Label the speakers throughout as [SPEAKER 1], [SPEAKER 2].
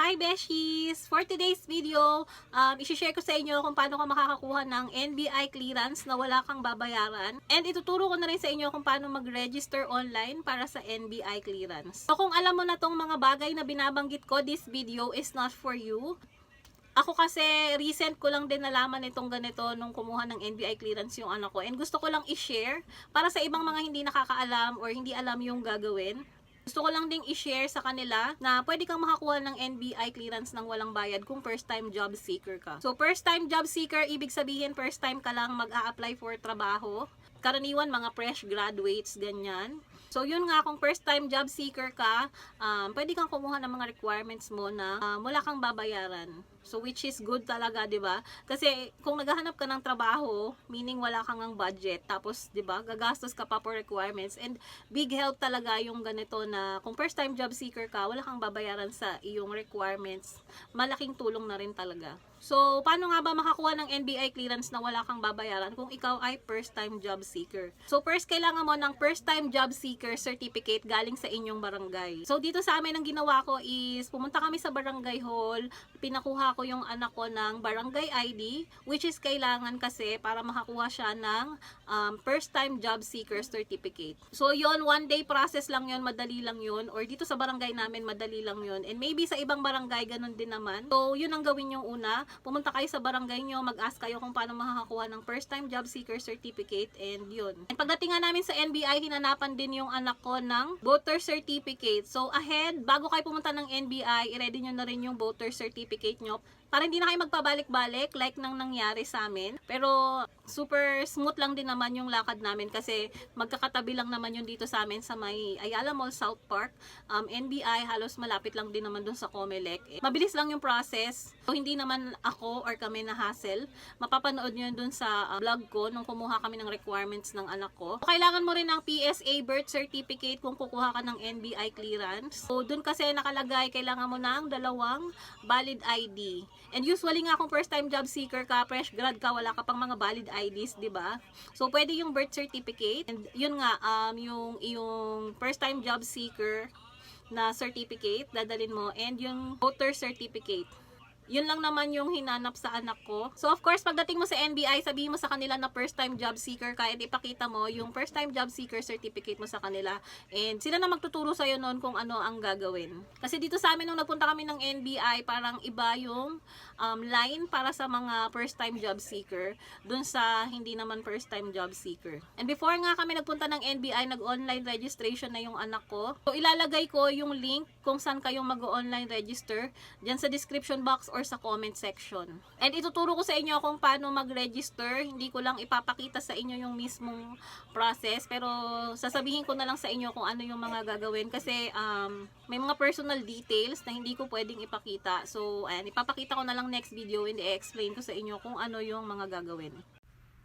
[SPEAKER 1] Hi Beshies! For today's video, isi-share ko sa inyo kung paano ka makakakuha ng NBI clearance na wala kang babayaran. And ituturo ko na rin sa inyo kung paano mag-register online para sa NBI clearance. So kung alam mo na tong mga bagay na binabanggit ko, this video is not for you. Ako kasi recent ko lang din nalaman itong ganito nung kumuha ng NBI clearance yung anak ko. And gusto ko lang i-share para sa ibang mga hindi nakakaalam or hindi alam yung gagawin. Gusto ko lang ding i-share sa kanila na pwede kang makakuha ng NBI clearance ng walang bayad kung first time job seeker ka. So first time job seeker, ibig sabihin first time ka lang mag-a-apply for trabaho. Karaniwan mga fresh graduates, ganyan. So yun nga, kung first time job seeker ka, pwede kang kumuha ng mga requirements mo na wala kang babayaran. So which is good talaga, 'di ba? Kasi kung naghahanap ka ng trabaho, meaning wala kang ang budget, tapos 'di ba, gagastos ka pa for requirements, and big help talaga yung ganito na kung first time job seeker ka, wala kang babayaran sa iyong requirements. Malaking tulong na rin talaga. So, paano nga ba makakuha ng NBI clearance na wala kang babayaran kung ikaw ay first time job seeker? So, first kailangan mo ng first time job seeker certificate galing sa inyong barangay. So, dito sa amin ang ginawa ko is pumunta kami sa barangay hall, pinakuha ko yung anak ko ng barangay ID, which is kailangan kasi para makakuha siya ng first time job seeker certificate. So, yon, one day process lang yon, madali lang yon, or dito sa barangay namin madali lang yon, and maybe sa ibang barangay ganun din naman. So, yun ang gawin yung una. Pumunta kayo sa barangay nyo, mag-ask kayo kung paano makakakuha ng first time job seeker certificate, and yun. And pagdating nga namin sa NBI, hinanapan din yung anak ko ng voter certificate. So ahead, bago kayo pumunta ng NBI, i-ready nyo na rin yung voter certificate nyo para hindi na kayo magpabalik-balik like nang nangyari sa amin. Pero super smooth lang din naman yung lakad namin kasi magkakatabi lang naman yun dito sa amin sa may Ayala Mall, South Park. NBI, halos malapit lang din naman dun sa Comelec. Mabilis lang yung process. So, hindi naman ako or kami na hassle. Mapapanood nyo yun dun sa vlog ko nung kumuha kami ng requirements ng anak ko. So, kailangan mo rin ng PSA birth certificate kung kukuha ka ng NBI clearance. So, dun kasi nakalagay, kailangan mo ng 2 valid ID. And usually nga kung first time job seeker ka, fresh grad ka, wala ka pang mga valid IDs, 'di ba? So pwede yung birth certificate, and yun nga yung first time job seeker na certificate dadalin mo, and yung voter certificate. Yun lang naman yung hinanap sa anak ko. So of course, pagdating mo sa NBI, sabihin mo sa kanila na first time job seeker ka, and ipakita mo yung first time job seeker certificate mo sa kanila. And sila na magtuturo sa'yo noon kung ano ang gagawin. Kasi dito sa amin nung nagpunta kami ng NBI, parang iba yung line para sa mga first time job seeker dun sa hindi naman first time job seeker. And before nga kami nagpunta ng NBI, nag-online registration na yung anak ko. So ilalagay ko yung link kung saan kayong mag-online register dyan sa description box or sa comment section. And ituturo ko sa inyo kung paano mag-register. Hindi ko lang ipapakita sa inyo yung mismong process, pero sasabihin ko na lang sa inyo kung ano yung mga gagawin kasi may mga personal details na hindi ko pwedeng ipakita. So, ayan, ipapakita ko na lang next video, and i-explain ko sa inyo kung ano yung mga gagawin.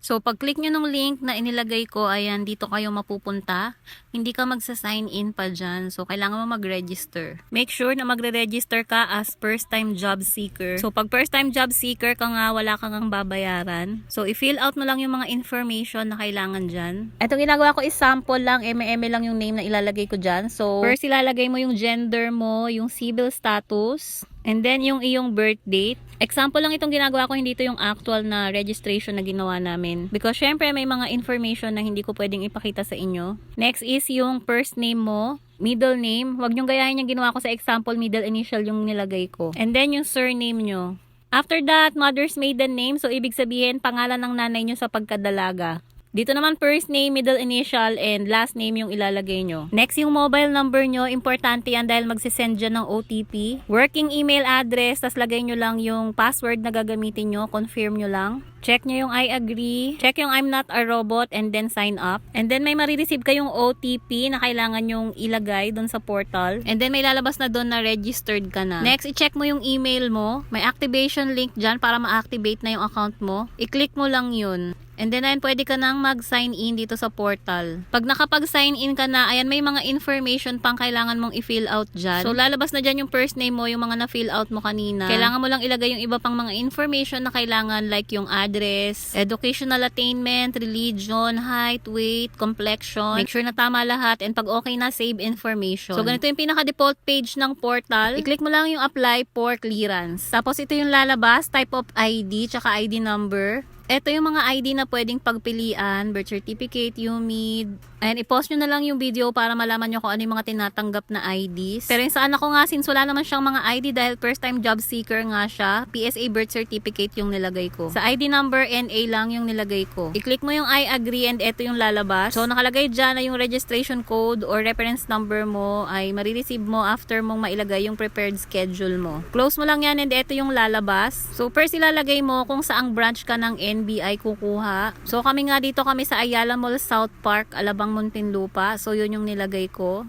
[SPEAKER 2] So, pag-click nyo ng link na inilagay ko, ayan, dito kayo mapupunta. Hindi ka magsa-sign in pa dyan. So, kailangan mo mag-register. Make sure na magre-register ka as first-time job seeker. So, pag first-time job seeker ka nga, wala kang ang babayaran. So, i-fill out mo lang yung mga information na kailangan dyan. Itong ginagawa ko is sample lang, eme lang yung name na ilalagay ko dyan. So, first ilalagay mo yung gender mo, yung civil status, and then yung iyong birth date. Example lang itong ginagawa ko, hindi ito yung actual na registration na ginawa namin. Because syempre may mga information na hindi ko pwedeng ipakita sa inyo. Next is yung first name mo, middle name. Huwag nyong gayahin yung ginawa ko sa example, middle initial yung nilagay ko. And then yung surname nyo. After that, mother's maiden name. So ibig sabihin, pangalan ng nanay nyo sa pagkadalaga. Dito naman first name, middle initial, and last name yung ilalagay nyo. Next, yung mobile number nyo. Importante yan dahil magsisend dyan ng OTP. Working email address, tas lagay nyo lang yung password na gagamitin nyo. Confirm nyo lang. Check nyo yung I agree. Check yung I'm not a robot, and then sign up. And then may marireceive kayong OTP na kailangan yung ilagay dun sa portal. And then may lalabas na dun na registered ka na. Next, i-check mo yung email mo. May activation link dyan para ma-activate na yung account mo. I-click mo lang yun. And then, ayan, pwede ka nang mag-sign in dito sa portal. Pag nakapag-sign in ka na, ayan, may mga information pang kailangan mong i-fill out dyan. So, lalabas na dyan yung first name mo, yung mga na-fill out mo kanina. Kailangan mo lang ilagay yung iba pang mga information na kailangan, like yung address, address, educational attainment, religion, height, weight, complexion. Make sure na tama lahat, and pag okay na, save information. So, ganito yung pinaka-default page ng portal. I-click mo lang yung apply for clearance. Tapos, ito yung lalabas, type of ID, tsaka ID number. Ito yung mga ID na pwedeng pagpilian, birth certificate, UMID. And i-post nyo na lang yung video para malaman nyo kung ano yung mga tinatanggap na IDs. Pero yung sa anak ko nga, since wala naman siyang mga ID dahil first time job seeker nga siya, PSA birth certificate yung nilagay ko. Sa ID number, NA lang yung nilagay ko. I-click mo yung I agree and ito yung lalabas. So nakalagay dyan na yung registration code or reference number mo ay marireceive mo after mong mailagay yung prepared schedule mo. Close mo lang yan and ito yung lalabas. So first ilalagay mo kung saang branch ka ng NBI kukuha. So kami nga dito kami sa Ayala Mall South Park, Alabang, Muntinlupa. So yun yung nilagay ko.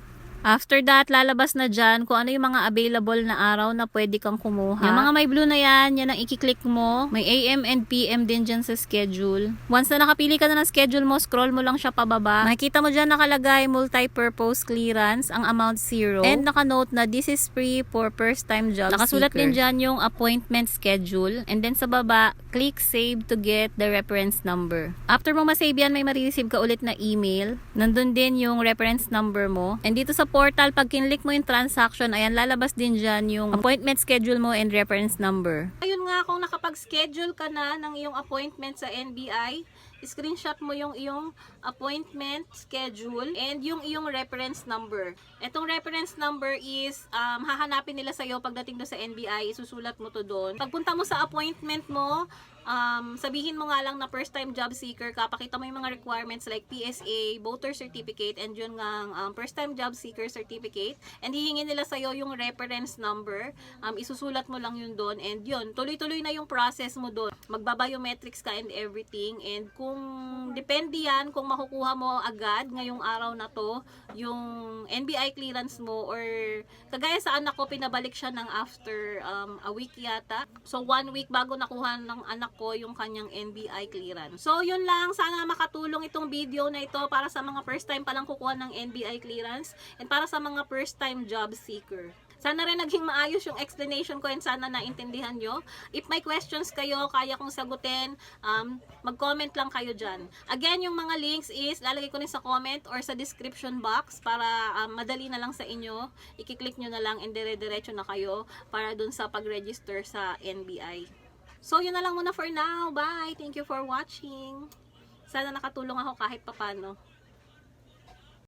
[SPEAKER 2] After that, lalabas na dyan kung ano yung mga available na araw na pwede kang kumuha. Yung mga may blue na yan, yan ang i-click mo. May AM and PM din dyan sa schedule. Once na nakapili ka na ng schedule mo, scroll mo lang siya pababa. Makikita mo dyan nakalagay multi-purpose clearance, ang amount 0. And nakanote na this is free for first-time job Nakasulat seeker. Din dyan yung appointment schedule. And then sa baba, click save to get the reference number. After mo masave yan, may marireceive ka ulit na email. Nandun din yung reference number mo. And dito sa portal, pag kinlik mo yung transaction, ayan, lalabas din dyan yung appointment schedule mo and reference number.
[SPEAKER 1] Ayun nga, kung nakapag-schedule ka na ng iyong appointment sa NBI, screenshot mo yung iyong appointment schedule and yung iyong reference number. Itong reference number is hahanapin nila sa'yo pagdating do sa NBI, isusulat mo to doon. Pagpunta mo sa appointment mo, sabihin mo nga lang na first time job seeker ka, pakita mo yung mga requirements like PSA, voter certificate, and yun nga first time job seeker certificate, and hihingin nila sa'yo yung reference number, isusulat mo lang yun doon, and yun, tuloy-tuloy na yung process mo doon. Magba-biometrics ka and everything, and kung depende yan, kung makukuha mo agad ngayong araw na to, yung NBI clearance mo, or kagaya sa anak ko, pinabalik siya ng after a week yata. So 1 week bago nakuha ng anak ko yung kanyang NBI clearance. So yun lang, sana makatulong itong video na ito para sa mga first time palang kukuha ng NBI clearance and para sa mga first time job seeker. Sana rin naging maayos yung explanation ko and sana naintindihan nyo. If may questions kayo, kaya kong sagutin, mag-comment lang kayo dyan. Again, yung mga links is lalagay ko rin sa comment or sa description box para madali na lang sa inyo. I-click nyo na lang and dire-diretso na kayo para dun sa pag-register sa NBI. So, yun na lang muna for now. Bye! Thank you for watching. Sana nakatulong ako kahit papano.